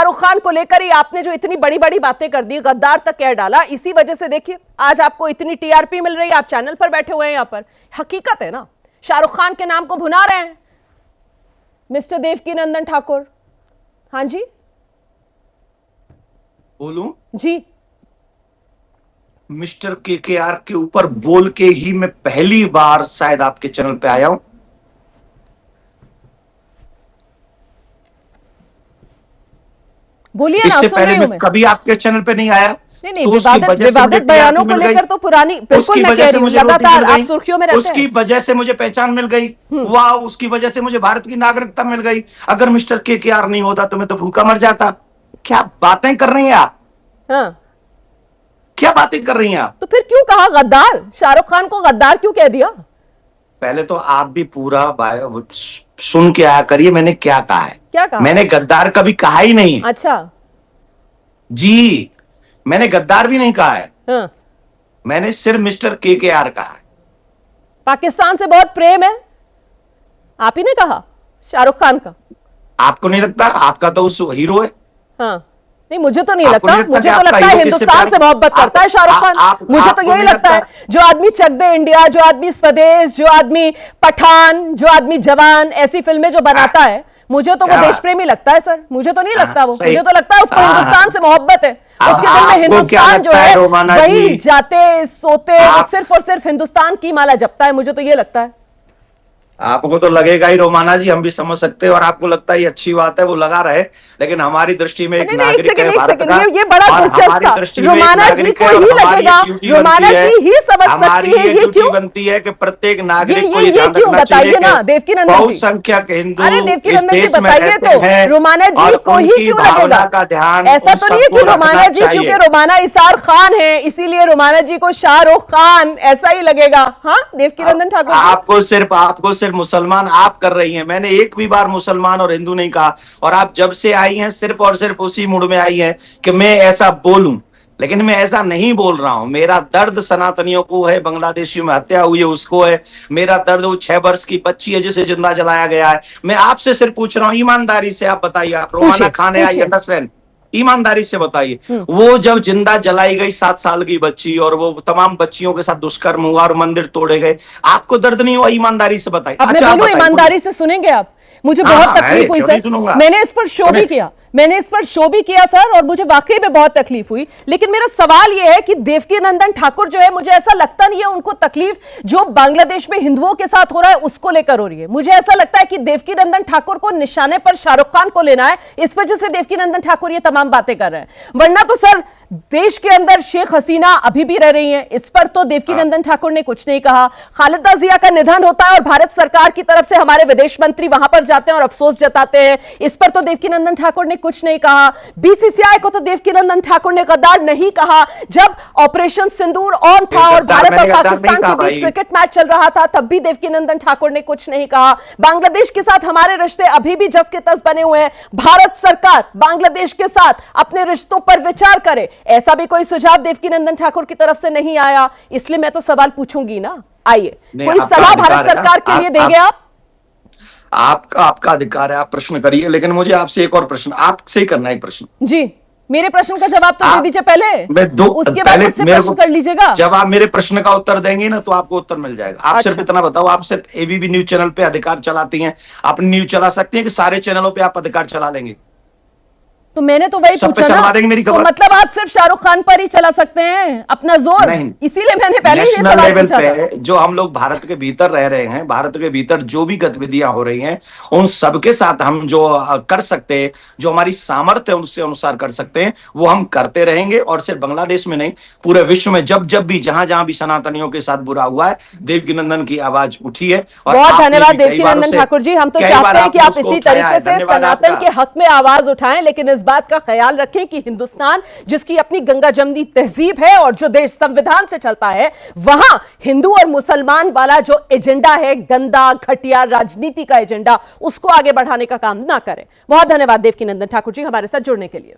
शाहरुख खान को लेकर ही आपने जो इतनी बड़ी बड़ी बातें कर दी, गद्दार तक कह डाला, इसी वजह से देखिए आज आपको इतनी टीआरपी मिल रही है, आप चैनल पर बैठे हुए हैं। यहां पर हकीकत है ना, शाहरुख खान के नाम को भुना रहे हैं मिस्टर देवकीनंदन ठाकुर। हाँ जी बोलूं जी, मिस्टर केकेआर के ऊपर बोल के ही मैं पहली बार शायद आपके चैनल पे आया हूं। बोलिए ना, इससे सुन पहले रही हूं मैं कभी आपके चैनल पे नहीं आया। नहीं, तो विवादित बयानों को लेकर तो पुरानी, बिल्कुल मैं कह रही हूं, लगातार आप सुर्खियों में रहते हैं। उसकी वजह से मुझे पहचान मिल गई, वाह, उसकी वजह से मुझे भारत की नागरिकता मिल गई। अगर मिस्टर केकेआर नहीं होता तो मैं तो भूखा मर जाता। क्या बातें कर रही हैं आप? हाँ, क्या बातें कर रही हैं आप? तो फिर क्यों कहा गद्दार? शाहरुख खान को गद्दार क्यों कह दिया? पहले तो आप भी पूरा सुन के आया करिए मैंने क्या कहा है। क्या कहा? मैंने गद्दार कभी कहा ही नहीं। अच्छा जी, मैंने गद्दार भी नहीं कहा है। हाँ। मैंने सिर्फ मिस्टर केकेआर कहा है। पाकिस्तान से बहुत प्रेम है, आप ही ने कहा, शाहरुख खान का। आपको नहीं लगता? आपका तो उस हीरो है। हाँ, नहीं मुझे तो नहीं आपको लगता, नहीं लगता मुझे कि तो आपका लगता है हीरो हिंदुस्तान किससे से मोहब्बत करता है शाहरुख खान। मुझे तो आपको यही नहीं लगता है, जो आदमी चक दे इंडिया, जो आदमी स्वदेश, जो आदमी पठान, जो आदमी जवान, ऐसी फिल्में जो बनाता है, मुझे तो वो देश प्रेमी लगता है सर। मुझे तो नहीं लगता वो, मुझे तो लगता है उसको हिंदुस्तान से मोहब्बत है, उसके दिल में हिंदुस्तान जो है वही जाते सोते सिर्फ और सिर्फ हिंदुस्तान की माला जपता है। मुझे तो ये लगता है। आपको तो लगेगा ही रोमाना जी, हम भी समझ सकते हैं, और आपको लगता है ये अच्छी बात है, वो लगा रहे, लेकिन हमारी दृष्टि में एक नागरिक है भारत का, ये बड़ा दिलचस्प था। रोमाना जी को ही लगेगा, रोमाना जी ही समझ सकती है ये क्यों बनती है कि प्रत्येक नागरिक को ये क्यों, बताइए ना देवकीनंदन जी। बहुसंख्यक हिंदू अरे देवकीनंदन जी बताइए तो, रोमाना जी को ही क्यों लगेगा का ध्यान? ऐसा तो नहीं है कि रोमाना जी, क्योंकि रोमाना इसार खान है इसीलिए रोमाना जी को शाहरुख खान ऐसा ही लगेगा। हाँ देवकीनंदन ठाकुर, आपको सिर्फ मुसलमान आप कर रही हैं। मैंने एक भी बार मुसलमान और हिंदू नहीं कहा, और आप जब से आई हैं सिर्फ और सिर्फ उसी मूड में आई हैं कि मैं ऐसा बोलूं, लेकिन मैं ऐसा नहीं बोल रहा हूं। मेरा दर्द सनातनियों को है, बांग्लादेशियों में हत्या हुई है उसको है, मेरा दर्द वो 6 वर्ष की बच्ची है जिसे जिंदा जलाया गया है। मैं आपसे सिर्फ पूछ रहा हूं, ईमानदारी से आप बताइए, आप रोमाना खान है, आई अंडरस्टैंड, ईमानदारी से बताइए, वो जब जिंदा जलाई गई 7 साल की बच्ची और वो तमाम बच्चियों के साथ दुष्कर्म हुआ और मंदिर तोड़े गए, आपको दर्द नहीं हुआ? ईमानदारी से बताइए। अच्छा, ईमानदारी से सुनेंगे आप? मुझे बहुत तकलीफ हुई सर, मैंने इस पर शो भी किया, मैंने इस पर शो भी किया सर, और मुझे वाकई में बहुत तकलीफ हुई। लेकिन मेरा सवाल यह है कि देवकीनंदन ठाकुर जो है, मुझे ऐसा लगता नहीं है उनको तकलीफ जो बांग्लादेश में हिंदुओं के साथ हो रहा है उसको लेकर हो रही है। मुझे ऐसा लगता है कि देवकीनंदन ठाकुर को निशाने पर शाहरुख खान को लेना है, इस वजह से देवकीनंदन ठाकुर ये तमाम बातें कर रहे हैं। वरना तो सर देश के अंदर शेख हसीना अभी भी रह रही हैं, इस पर तो देवकीनंदन ठाकुर ने कुछ नहीं कहा। खालिदा जिया का निधन होता है और भारत सरकार की तरफ से हमारे विदेश मंत्री वहां पर जाते हैं और अफसोस जताते हैं, इस पर तो देवकीनंदन ठाकुर ने कुछ नहीं कहा। बीसीसीआई को तो देवकीनंदन ठाकुर ने गद्दार नहीं कहा। जब ऑपरेशन सिंदूर ऑन था और भारत और पाकिस्तान के बीच क्रिकेट मैच चल रहा था, तब भी देवकीनंदन ठाकुर ने कुछ नहीं कहा। बांग्लादेश के साथ हमारे रिश्ते अभी भी जस के तस बने हुए हैं, भारत सरकार बांग्लादेश के साथ अपने रिश्तों पर विचार करे, ऐसा भी कोई सुझाव देवकीनंदन ठाकुर की तरफ से नहीं आया। इसलिए मैं तो सवाल पूछूंगी ना, आइए कोई सलाह भारत सरकार के लिए देंगे आप? आपका अधिकार है, आप प्रश्न करिए, लेकिन मुझे आपसे एक और प्रश्न आपसे ही करना है। एक प्रश्न जी, मेरे प्रश्न का जवाब तो दे दीजिए पहले, उसके बाद मुझसे प्रश्न कर लीजिएगा। जब आप मेरे प्रश्न का उत्तर देंगे ना तो आपको उत्तर मिल जाएगा। आप सिर्फ इतना बताओ, आप सिर्फ एबीपी न्यूज चैनल पे अधिकार चलाती हैं, अपनी न्यूज चला सकती हैं कि सारे चैनलों पे आप अधिकार चला लेंगे? तो मैंने तो वही पूछा ना, तो मतलब आप सिर्फ शाहरुख खान पर ही चला सकते हैं अपना जोर? नहीं, इसीलिए मैंने पहले ही सवाल पूछा था। जो हम लोग भारत के भीतर रह रहे हैं, भारत के भीतर जो भी गतिविधियां हो रही हैं, उन सबके साथ हम जो कर सकते हैं, जो हमारी सामर्थ्य है उसके अनुसार कर सकते हैं, वो हम करते रहेंगे। और सिर्फ बांग्लादेश में नहीं, पूरे विश्व में जब जब भी जहां जहां भी सनातनियों के साथ बुरा हुआ है, देवकीनंदन की आवाज उठी है। और बहुत धन्यवाद देवकीनंदन ठाकुर जी, हम तो चाहते हैं कि आप इसी तरीके से सनातन के हक में आवाज उठाएं, लेकिन इस बात का ख्याल रखें कि हिंदुस्तान जिसकी अपनी गंगा जमनी तहजीब है और जो देश संविधान से चलता है, वहां हिंदू और मुसलमान वाला जो एजेंडा है, गंदा घटिया राजनीति का एजेंडा, उसको आगे बढ़ाने का काम ना करें। बहुत धन्यवाद देवकीनंदन ठाकुर जी हमारे साथ जुड़ने के लिए।